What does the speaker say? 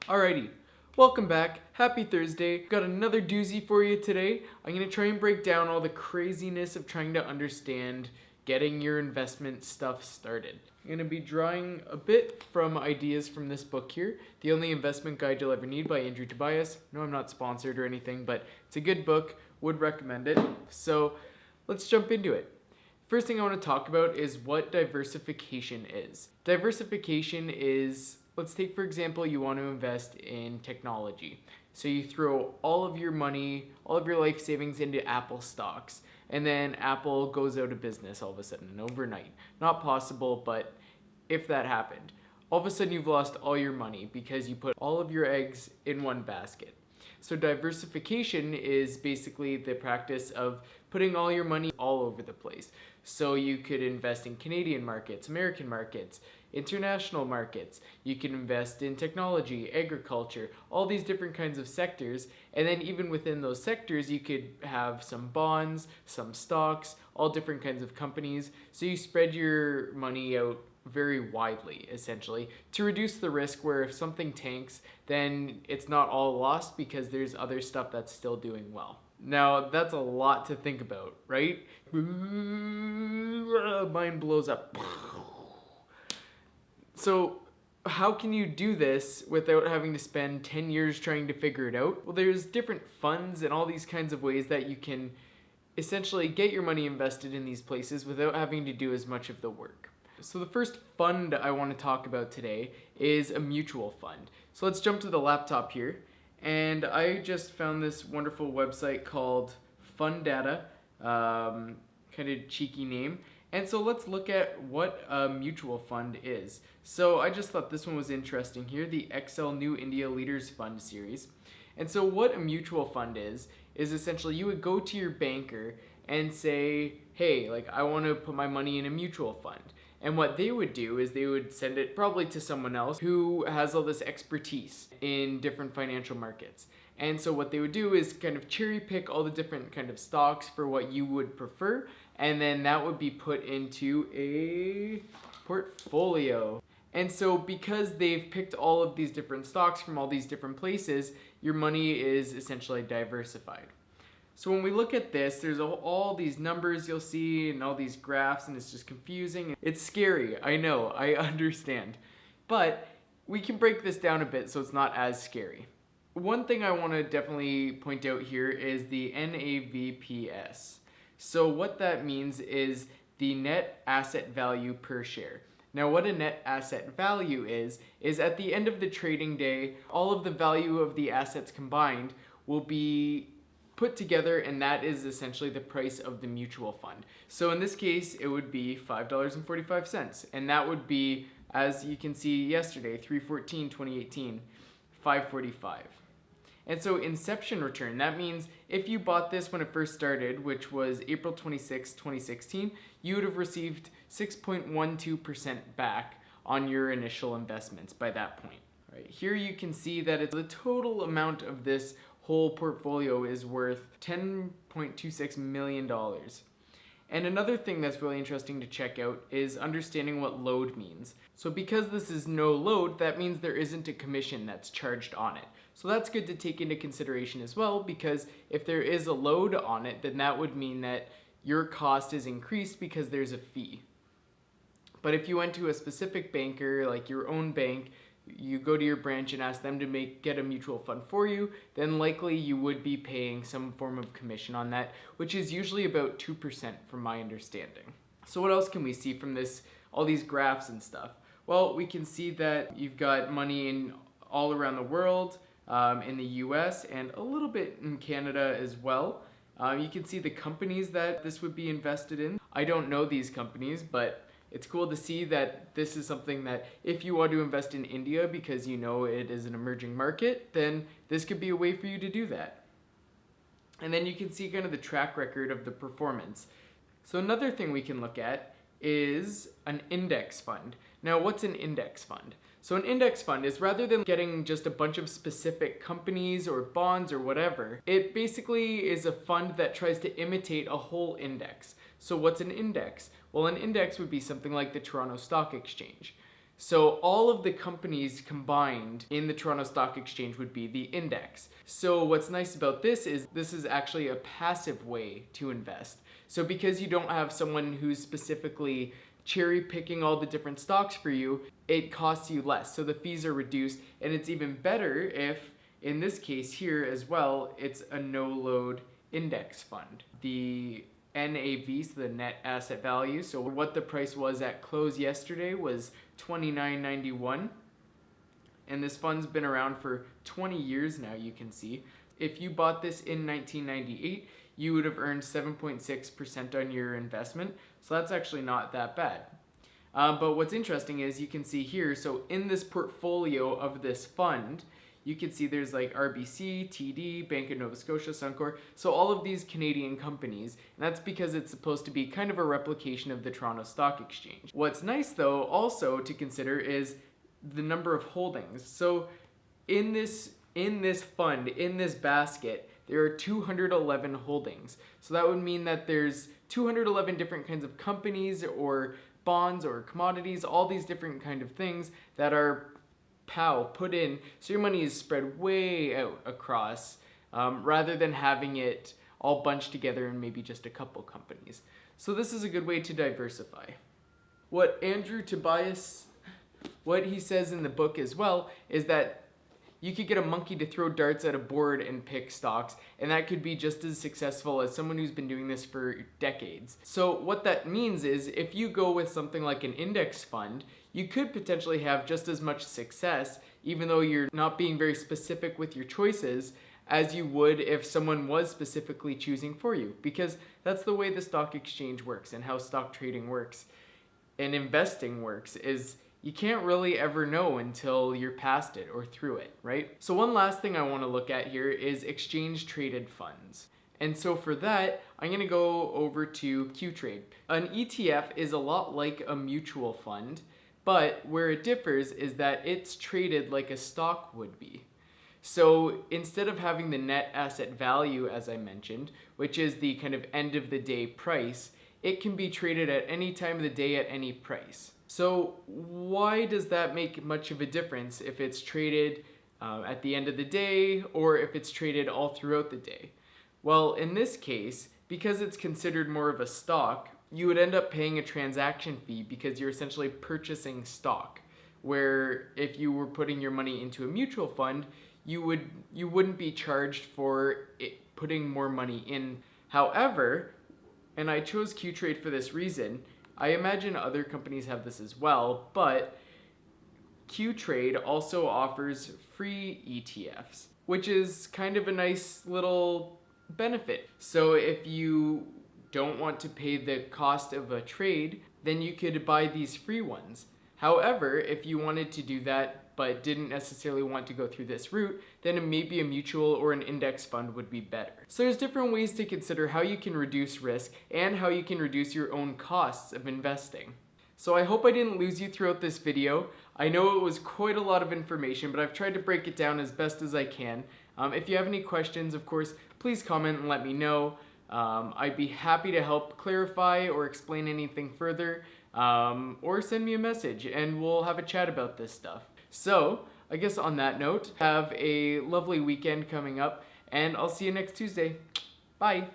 Alrighty, welcome back. Happy Thursday. Got another doozy for you today. I'm going to try and break down all the craziness of trying to understand getting your investment stuff started. I'm going to be drawing a bit from ideas from this book here, The Only Investment Guide You'll Ever Need by Andrew Tobias. No, I'm not sponsored or anything, but it's a good book. Would recommend it. So let's jump into it. First thing I want to talk about is what diversification is. Diversification is, let's take for example, you want to invest in technology. So you throw all of your money, all of your life savings into Apple stocks, and then Apple goes out of business all of a sudden, overnight. Not possible, but if that happened, all of a sudden you've lost all your money because you put all of your eggs in one basket. So diversification is basically the practice of putting all your money all over the place. So you could invest in Canadian markets, American markets, international markets. You can invest in technology, agriculture, all these different kinds of sectors. And then even within those sectors, you could have some bonds, some stocks, all different kinds of companies. So you spread your money out very widely, essentially, to reduce the risk where if something tanks, then it's not all lost because there's other stuff that's still doing well. Now, that's a lot to think about, right? Mind blows up. So how can you do this without having to spend 10 years trying to figure it out? Well, there's different funds and all these kinds of ways that you can essentially get your money invested in these places without having to do as much of the work. So the first fund I want to talk about today is a mutual fund. So let's jump to the laptop here. And I just found this wonderful website called Fund Data, kind of cheeky name. And so let's look at what a mutual fund is. So I just thought this one was interesting here, the XL New India Leaders Fund series. And so what a mutual fund is essentially you would go to your banker and say, hey, like I want to put my money in a mutual fund. And what they would do is they would send it probably to someone else who has all this expertise in different financial markets. And so what they would do is kind of cherry pick all the different kind of stocks for what you would prefer. And then that would be put into a portfolio. And so because they've picked all of these different stocks from all these different places, your money is essentially diversified. So when we look at this, there's all these numbers you'll see and all these graphs, and it's just confusing. It's scary, I know, I understand. But we can break this down a bit so it's not as scary. One thing I want to definitely point out here is the NAVPS. So what that means is the net asset value per share. Now what a net asset value is at the end of the trading day, all of the value of the assets combined will be put together, and that is essentially the price of the mutual fund. So in this case, it would be $5.45, and that would be, as you can see yesterday, 3/14/2018, $5.45. And so inception return, that means if you bought this when it first started, which was April 26, 2016, you would have received 6.12% back on your initial investments by that point. Right here you can see that the total amount of this whole portfolio is worth $10.26 million. And another thing that's really interesting to check out is understanding what load means. So because this is no load, that means there isn't a commission that's charged on it. So that's good to take into consideration as well, because if there is a load on it, then that would mean that your cost is increased because there's a fee. But if you went to a specific banker, like your own bank, you go to your branch and ask them to get a mutual fund for you, then likely you would be paying some form of commission on that, which is usually about 2% from my understanding. So what else can we see from this, all these graphs and stuff? Well, we can see that you've got money in all around the world, in the US and a little bit in Canada as well. You can see the companies that this would be invested in. I don't know these companies, but it's cool to see that this is something that if you want to invest in India because you know it is an emerging market, then this could be a way for you to do that. And then you can see kind of the track record of the performance. So another thing we can look at is an index fund. Now, what's an index fund? So an index fund is, rather than getting just a bunch of specific companies or bonds or whatever, it basically is a fund that tries to imitate a whole index. So what's an index? Well, an index would be something like the Toronto Stock Exchange. So all of the companies combined in the Toronto Stock Exchange would be the index. So what's nice about this is actually a passive way to invest. So because you don't have someone who's specifically cherry picking all the different stocks for you, it costs you less. So the fees are reduced, and it's even better if, in this case here as well, it's a no-load index fund. The NAV, so the net asset value, so what the price was at close yesterday was $29.91, and this fund's been around for 20 years now, you can see. If you bought this in 1998, you would have earned 7.6% on your investment, so that's actually not that bad. But what's interesting is you can see here, so in this portfolio of this fund, you can see there's like RBC, TD, Bank of Nova Scotia, Suncor, so all of these Canadian companies, and that's because it's supposed to be kind of a replication of the Toronto Stock Exchange. What's nice though also to consider is the number of holdings. So in this fund, in this basket, there are 211 holdings. So that would mean that there's 211 different kinds of companies or bonds or commodities, all these different kind of things that are put in, so your money is spread way out across, rather than having it all bunched together in maybe just a couple companies. So this is a good way to diversify. What Andrew Tobias, what he says in the book as well, is that you could get a monkey to throw darts at a board and pick stocks, and that could be just as successful as someone who's been doing this for decades. So what that means is if you go with something like an index fund, you could potentially have just as much success, even though you're not being very specific with your choices, as you would if someone was specifically choosing for you, because that's the way the stock exchange works and how stock trading works and investing works. Is you can't really ever know until you're past it or through it, right? So one last thing I want to look at here is exchange traded funds. And so for that, I'm going to go over to Qtrade. An ETF is a lot like a mutual fund, but where it differs is that it's traded like a stock would be. So instead of having the net asset value, as I mentioned, which is the kind of end of the day price, it can be traded at any time of the day at any price. So why does that make much of a difference if it's traded at the end of the day or if it's traded all throughout the day? Well, in this case, because it's considered more of a stock, you would end up paying a transaction fee because you're essentially purchasing stock. Where if you were putting your money into a mutual fund, you wouldn't be charged for putting more money in. However, and I chose Qtrade for this reason, I imagine other companies have this as well, but Qtrade also offers free ETFs, which is kind of a nice little benefit. So if you don't want to pay the cost of a trade, then you could buy these free ones. However, if you wanted to do that but didn't necessarily want to go through this route, then maybe a mutual or an index fund would be better. So there's different ways to consider how you can reduce risk and how you can reduce your own costs of investing. So I hope I didn't lose you throughout this video. I know it was quite a lot of information, but I've tried to break it down as best as I can. If you have any questions, of course, please comment and let me know. I'd be happy to help clarify or explain anything further, or send me a message and we'll have a chat about this stuff. So, I guess on that note, have a lovely weekend coming up, and I'll see you next Tuesday. Bye!